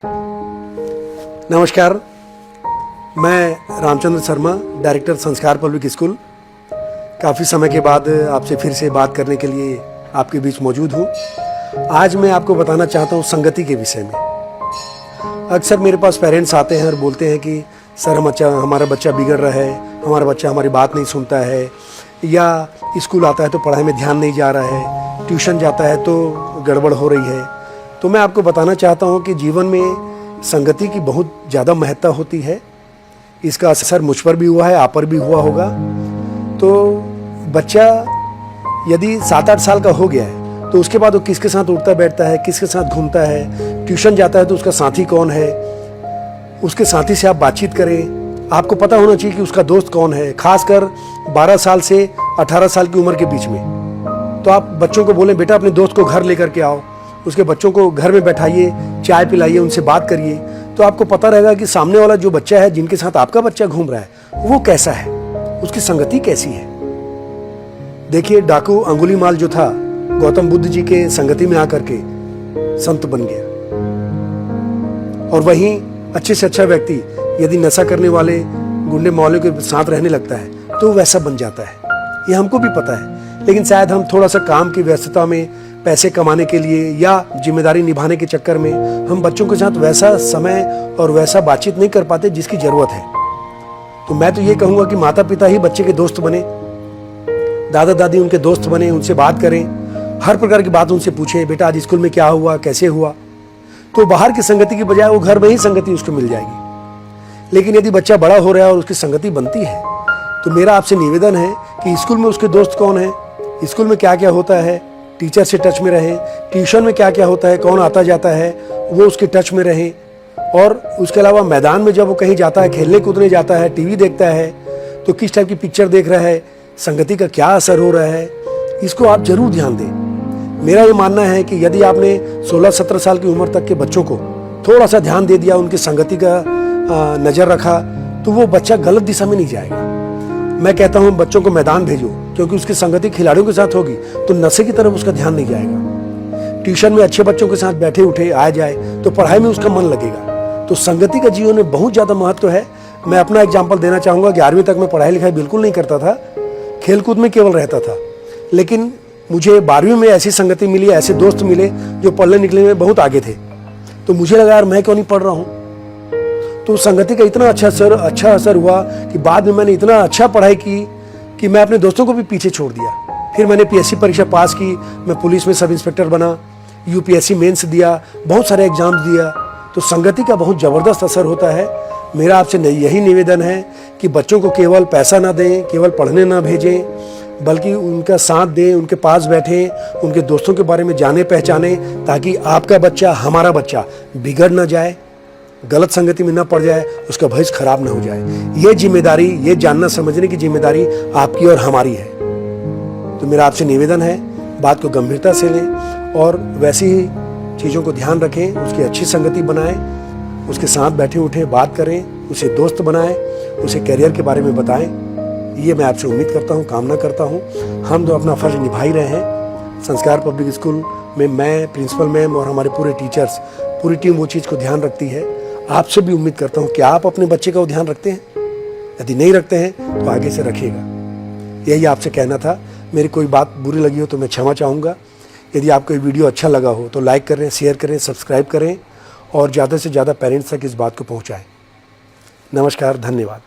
नमस्कार, मैं रामचंद्र शर्मा, डायरेक्टर संस्कार पब्लिक स्कूल। काफ़ी समय के बाद आपसे फिर से बात करने के लिए आपके बीच मौजूद हूँ। आज मैं आपको बताना चाहता हूँ संगति के विषय में। अक्सर मेरे पास पेरेंट्स आते हैं और बोलते हैं कि सर हमारा बच्चा बिगड़ रहा है, हमारा बच्चा हमारी बात नहीं सुनता है, या स्कूल आता है तो पढ़ाई में ध्यान नहीं जा रहा है, ट्यूशन जाता है तो गड़बड़ हो रही है। तो मैं आपको बताना चाहता हूँ कि जीवन में संगति की बहुत ज़्यादा महत्ता होती है। इसका असर मुझ पर भी हुआ है, आप पर भी हुआ होगा। तो बच्चा यदि 7-8 साल का हो गया है तो उसके बाद वो किसके साथ उठता बैठता है, किसके साथ घूमता है, ट्यूशन जाता है तो उसका साथी कौन है, उसके साथी से आप बातचीत करें। आपको पता होना चाहिए कि उसका दोस्त कौन है, खासकर 12 साल से 18 साल की उम्र के बीच में। तो आप बच्चों को बोलें बेटा अपने दोस्त को घर लेकर के आओ, उसके बच्चों को घर में बैठाइए, चाय पिलाइए, उनसे बात करिए। तो आपको पता रहेगा कि सामने वाला जो बच्चा है, जिनके साथ आपका बच्चा घूम रहा है, वो कैसा है, उसकी संगति कैसी है। देखिए, डाकू अंगुलीमाल जो था, गौतम बुद्ध जी के संगति में आकर के संत बन गया। और वहीं अच्छे से अच्छा व्यक्ति यदि नशा करने वाले गुंडे मौलवियों के साथ रहने लगता है तो वैसा बन जाता है। ये हमको भी पता है, लेकिन शायद हम थोड़ा सा काम की व्यस्तता में, पैसे कमाने के लिए या जिम्मेदारी निभाने के चक्कर में हम बच्चों के साथ वैसा समय और वैसा बातचीत नहीं कर पाते जिसकी जरूरत है। तो मैं तो ये कहूँगा कि माता पिता ही बच्चे के दोस्त बने, दादा दादी उनके दोस्त बने, उनसे बात करें, हर प्रकार की बात उनसे पूछें, बेटा आज स्कूल में क्या हुआ, कैसे हुआ। तो बाहर की संगति की बजाय वो घर में ही संगति उसको मिल जाएगी। लेकिन यदि बच्चा बड़ा हो रहा है और उसकी संगति बनती है तो मेरा आपसे निवेदन है कि स्कूल में उसके दोस्त कौन है, स्कूल में क्या क्या होता है, टीचर से टच में रहें, ट्यूशन में क्या क्या होता है, कौन आता जाता है, वो उसके टच में रहें। और उसके अलावा मैदान में जब वो कहीं जाता है, खेलने कूदने जाता है, टीवी देखता है, तो किस टाइप की पिक्चर देख रहा है, संगति का क्या असर हो रहा है, इसको आप जरूर ध्यान दें। मेरा ये मानना है कि यदि आपने 16-17 साल की उम्र तक के बच्चों को थोड़ा सा ध्यान दे दिया, उनकी संगति का नज़र रखा, तो वो बच्चा गलत दिशा में नहीं जाएगा। मैं कहता हूँ बच्चों को मैदान भेजो, क्योंकि उसकी संगति खिलाड़ियों के साथ होगी तो नशे की तरफ उसका ध्यान नहीं जाएगा। ट्यूशन में अच्छे बच्चों के साथ बैठे उठे आ जाए तो पढ़ाई में उसका मन लगेगा। तो संगति का जीवन में बहुत ज़्यादा महत्व है। मैं अपना एग्जाम्पल देना चाहूँगा। 11वीं तक मैं पढ़ाई लिखाई बिल्कुल नहीं करता था, खेलकूद में केवल रहता था। लेकिन मुझे 12वीं में ऐसी संगति मिली, ऐसे दोस्त मिले जो पढ़ने निकलने में बहुत आगे थे। तो मुझे लगा यार मैं क्यों नहीं पढ़ रहा हूँ। तो संगति का इतना अच्छा असर हुआ कि बाद में मैंने इतना अच्छा पढ़ाई की कि मैं अपने दोस्तों को भी पीछे छोड़ दिया। फिर मैंने पीएससी परीक्षा पास की, मैं पुलिस में सब इंस्पेक्टर बना, यूपीएससी मेंस दिया, बहुत सारे एग्जाम्स दिया। तो संगति का बहुत ज़बरदस्त असर होता है। मेरा आपसे यही निवेदन है कि बच्चों को केवल पैसा ना दें, केवल पढ़ने ना भेजें, बल्कि उनका साथ दें, उनके पास बैठें, उनके दोस्तों के बारे में जाने पहचाने, ताकि आपका बच्चा, हमारा बच्चा बिगड़ ना जाए, गलत संगति में ना पड़ जाए, उसका भविष्य खराब ना हो जाए। ये जिम्मेदारी, ये जानना समझने की जिम्मेदारी आपकी और हमारी है। तो मेरा आपसे निवेदन है, बात को गंभीरता से लें और वैसी ही चीज़ों को ध्यान रखें, उसकी अच्छी संगति बनाएं, उसके साथ बैठे उठे बात करें, उसे दोस्त बनाएं, उसे करियर के बारे में बताएं। ये मैं आपसे उम्मीद करता हूँ, कामना करता हूँ। हम तो अपना फर्ज निभा ही रहे हैं। संस्कार पब्लिक स्कूल में मैं, प्रिंसिपल मैम और हमारे पूरे टीचर्स, पूरी टीम वो चीज़ को ध्यान रखती है। आपसे भी उम्मीद करता हूँ कि आप अपने बच्चे का ध्यान रखते हैं। यदि नहीं रखते हैं तो आगे से रखिएगा। यही आपसे कहना था। मेरी कोई बात बुरी लगी हो तो मैं क्षमा चाहूँगा। यदि आपको ये वीडियो अच्छा लगा हो तो लाइक करें, शेयर करें, सब्सक्राइब करें और ज़्यादा से ज़्यादा पेरेंट्स तक इस बात को पहुँचाएं। नमस्कार, धन्यवाद।